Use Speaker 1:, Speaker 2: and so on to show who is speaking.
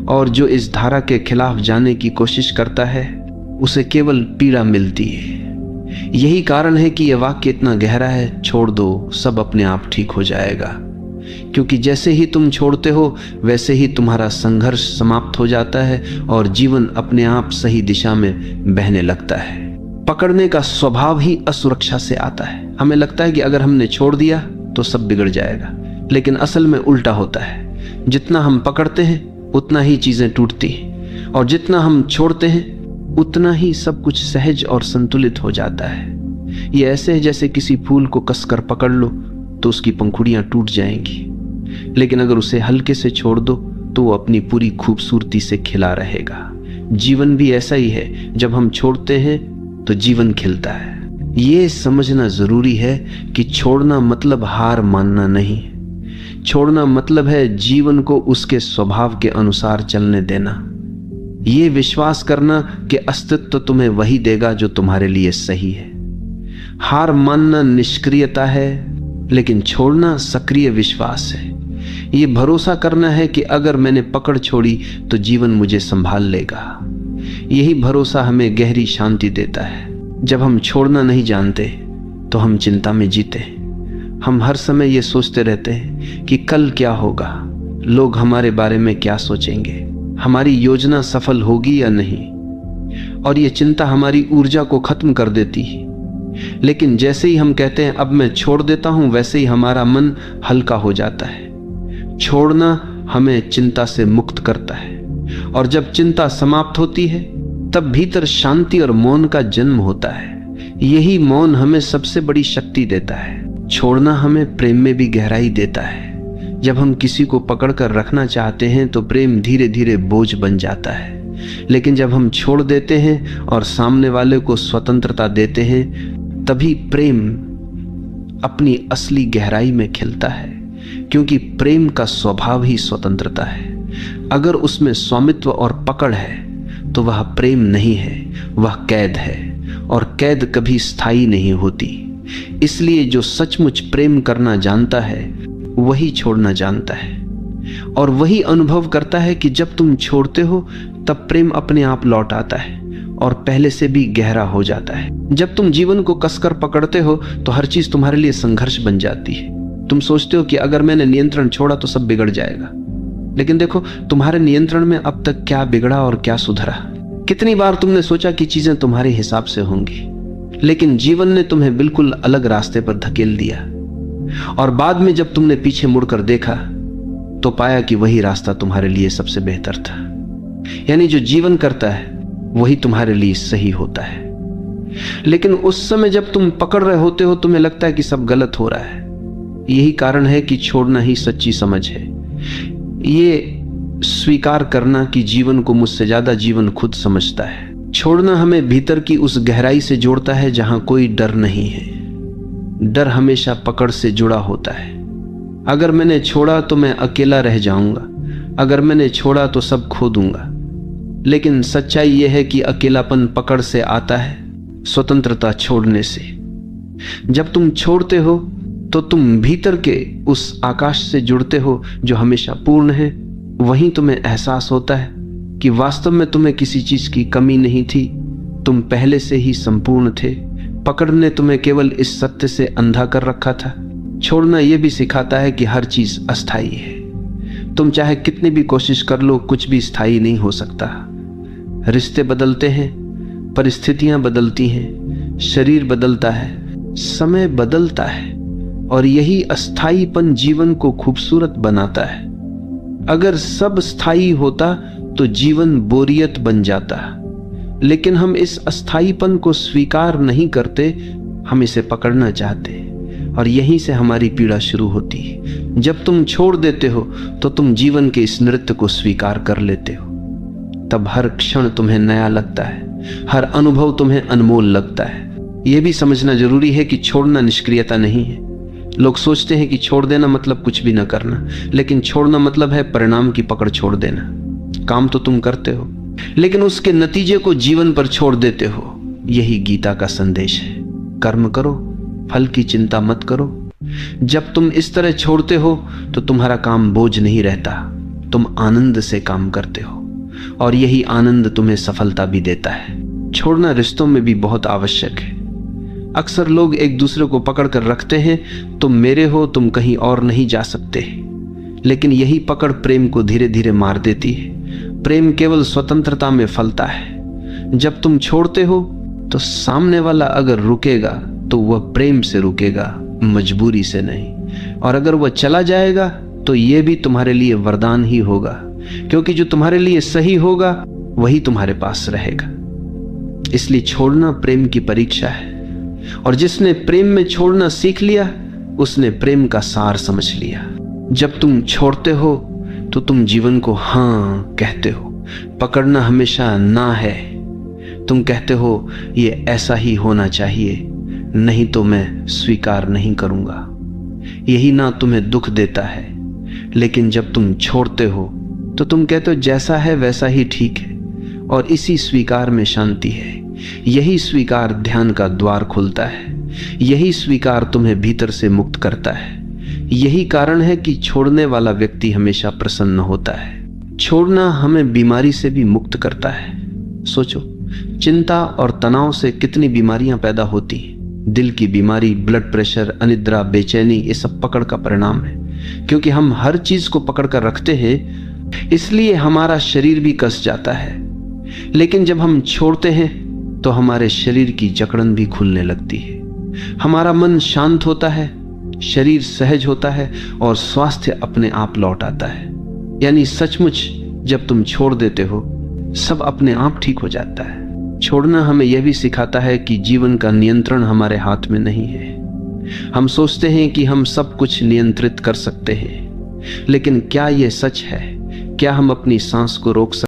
Speaker 1: और जो इस धारा के खिलाफ जाने की कोशिश करता है उसे केवल पीड़ा मिलती है। यही कारण है कि यह वाक्य इतना गहरा है, छोड़ दो, सब अपने आप ठीक हो जाएगा। क्योंकि जैसे ही तुम छोड़ते हो वैसे ही तुम्हारा संघर्ष समाप्त हो जाता है और जीवन अपने आप सही दिशा में बहने लगता है। पकड़ने का स्वभाव ही असुरक्षा से आता है। हमें लगता है कि अगर हमने छोड़ दिया तो सब बिगड़ जाएगा, लेकिन असल में उल्टा होता है। जितना हम पकड़ते हैं उतना ही चीजें टूटती हैं, और जितना हम छोड़ते हैं उतना ही सब कुछ सहज और संतुलित हो जाता है। ये ऐसे है जैसे किसी फूल को कसकर पकड़ लो तो उसकी पंखुड़ियां टूट जाएंगी, लेकिन अगर उसे हल्के से छोड़ दो तो वो अपनी पूरी खूबसूरती से खिला रहेगा। जीवन भी ऐसा ही है, जब हम छोड़ते हैं तो जीवन खिलता है। ये समझना जरूरी है कि छोड़ना मतलब हार मानना नहीं। छोड़ना मतलब है जीवन को उसके स्वभाव के अनुसार चलने देना। ये विश्वास करना कि अस्तित्व तुम्हें वही देगा जो तुम्हारे लिए सही है। हार मानना निष्क्रियता है, लेकिन छोड़ना सक्रिय विश्वास है। ये भरोसा करना है कि अगर मैंने पकड़ छोड़ी तो जीवन मुझे संभाल लेगा। यही भरोसा हमें गहरी शांति देता है। जब हम छोड़ना नहीं जानते तो हम चिंता में जीते। हम हर समय ये सोचते रहते हैं कि कल क्या होगा, लोग हमारे बारे में क्या सोचेंगे, हमारी योजना सफल होगी या नहीं, और ये चिंता हमारी ऊर्जा को खत्म कर देती है। लेकिन जैसे ही हम कहते हैं अब मैं छोड़ देता हूं, वैसे ही हमारा मन हल्का हो जाता है। छोड़ना हमें चिंता से मुक्त करता है, और जब चिंता समाप्त होती है तब भीतर शांति और मौन का जन्म होता है। यही मौन हमें सबसे बड़ी शक्ति देता है। छोड़ना हमें प्रेम में भी गहराई देता है। जब हम किसी को पकड़कर रखना चाहते हैं तो प्रेम धीरे धीरे बोझ बन जाता है, लेकिन जब हम छोड़ देते हैं और सामने वाले को स्वतंत्रता देते हैं तभी प्रेम अपनी असली गहराई में खिलता है। क्योंकि प्रेम का स्वभाव ही स्वतंत्रता है। अगर उसमें स्वामित्व और पकड़ है तो वह प्रेम नहीं है, वह कैद है, और कैद कभी स्थायी नहीं होती। इसलिए जो सचमुच प्रेम करना जानता है वही छोड़ना जानता है, और वही अनुभव करता है कि जब तुम छोड़ते हो तब प्रेम अपने आप लौट आता है और पहले से भी गहरा हो जाता है। जब तुम जीवन को कसकर पकड़ते हो तो हर चीज तुम्हारे लिए संघर्ष बन जाती है। तुम सोचते हो कि अगर मैंने नियंत्रण छोड़ा तो सब बिगड़ जाएगा, लेकिन देखो तुम्हारे नियंत्रण में अब तक क्या बिगड़ा और क्या सुधरा। कितनी बार तुमने सोचा कि चीजें तुम्हारे हिसाब से होंगी, लेकिन जीवन ने तुम्हें बिल्कुल अलग रास्ते पर धकेल दिया, और बाद में जब तुमने पीछे मुड़कर देखा तो पाया कि वही रास्ता तुम्हारे लिए सबसे बेहतर था। यानी जो जीवन करता है वही तुम्हारे लिए सही होता है। लेकिन उस समय जब तुम पकड़ रहे होते हो तुम्हें लगता है कि सब गलत हो रहा है। यही कारण है कि छोड़ना ही सच्ची समझ है। ये स्वीकार करना कि जीवन को मुझसे ज्यादा जीवन खुद समझता है। छोड़ना हमें भीतर की उस गहराई से जोड़ता है जहां कोई डर नहीं है। डर हमेशा पकड़ से जुड़ा होता है। अगर मैंने छोड़ा तो मैं अकेला रह जाऊंगा, अगर मैंने छोड़ा तो सब खो दूंगा। लेकिन सच्चाई यह है कि अकेलापन पकड़ से आता है, स्वतंत्रता छोड़ने से। जब तुम छोड़ते हो तो तुम भीतर के उस आकाश से जुड़ते हो जो हमेशा पूर्ण है। वहीं तुम्हें एहसास होता है कि वास्तव में तुम्हें किसी चीज की कमी नहीं थी, तुम पहले से ही संपूर्ण थे। पकड़ ने तुम्हें केवल इस सत्य से अंधा कर रखा था। छोड़ना यह भी सिखाता है कि हर चीज अस्थायी है। तुम चाहे कितनी भी कोशिश कर लो, कुछ भी स्थायी नहीं हो सकता। रिश्ते बदलते हैं, परिस्थितियां बदलती हैं, शरीर बदलता है, समय बदलता है, और यही अस्थायीपन जीवन को खूबसूरत बनाता है। अगर सब स्थायी होता तो जीवन बोरियत बन जाता, लेकिन हम इस अस्थायीपन को स्वीकार नहीं करते, हम इसे पकड़ना चाहते हैं, और यहीं से हमारी पीड़ा शुरू होती है। जब तुम छोड़ देते हो तो तुम जीवन के इस नृत्य को स्वीकार कर लेते हो। तब हर क्षण तुम्हें नया लगता है, हर अनुभव तुम्हें अनमोल लगता है। यह भी समझना जरूरी है कि छोड़ना निष्क्रियता नहीं है। लोग सोचते हैं कि छोड़ देना मतलब कुछ भी न करना, लेकिन छोड़ना मतलब है परिणाम की पकड़ छोड़ देना। काम तो तुम करते हो, लेकिन उसके नतीजे को जीवन पर छोड़ देते हो। यही गीता का संदेश है। कर्म करो, फल की चिंता मत करो। जब तुम इस तरह छोड़ते हो तो तुम्हारा काम बोझ नहीं रहता, तुम आनंद से काम करते हो और यही आनंद तुम्हें सफलता भी देता है। छोड़ना रिश्तों में भी बहुत आवश्यक है। अक्सर लोग एक दूसरे को पकड़ कर रखते हैं, तुम मेरे हो, तुम कहीं और नहीं जा सकते। लेकिन यही पकड़ प्रेम को धीरे धीरे मार देती है। प्रेम केवल स्वतंत्रता में फलता है। जब तुम छोड़ते हो तो सामने वाला अगर रुकेगा तो वह प्रेम से रुकेगा, मजबूरी से नहीं। और अगर वह चला जाएगा तो यह भी तुम्हारे लिए वरदान ही होगा, क्योंकि जो तुम्हारे लिए सही होगा वही तुम्हारे पास रहेगा। इसलिए छोड़ना प्रेम की परीक्षा है, और जिसने प्रेम में छोड़ना सीख लिया उसने प्रेम का सार समझ लिया। जब तुम छोड़ते हो तो तुम जीवन को हाँ कहते हो, पकड़ना हमेशा ना है। तुम कहते हो ये ऐसा ही होना चाहिए, नहीं तो मैं स्वीकार नहीं करूंगा। यही ना तुम्हें दुख देता है। लेकिन जब तुम छोड़ते हो तो तुम कहते हो जैसा है वैसा ही ठीक है, और इसी स्वीकार में शांति है। यही स्वीकार ध्यान का द्वार खोलता है। यही स्वीकार तुम्हें भीतर से मुक्त करता है। यही कारण है कि छोड़ने वाला व्यक्ति हमेशा प्रसन्न होता है। छोड़ना हमें बीमारी से भी मुक्त करता है। सोचो, चिंता और तनाव से कितनी बीमारियां पैदा होती हैं। दिल की बीमारी, ब्लड प्रेशर, अनिद्रा, बेचैनी, ये सब पकड़ का परिणाम है। क्योंकि हम हर चीज को पकड़ कर रखते हैं, इसलिए हमारा शरीर भी कस जाता है। लेकिन जब हम छोड़ते हैं तो हमारे शरीर की जकड़न भी खुलने लगती है। हमारा मन शांत होता है, शरीर सहज होता है और स्वास्थ्य अपने आप लौट आता है। यानी सचमुच जब तुम छोड़ देते हो सब अपने आप ठीक हो जाता है। छोड़ना हमें यह भी सिखाता है कि जीवन का नियंत्रण हमारे हाथ में नहीं है। हम सोचते हैं कि हम सब कुछ नियंत्रित कर सकते हैं, लेकिन क्या यह सच है? क्या हम अपनी सांस को रोक सकते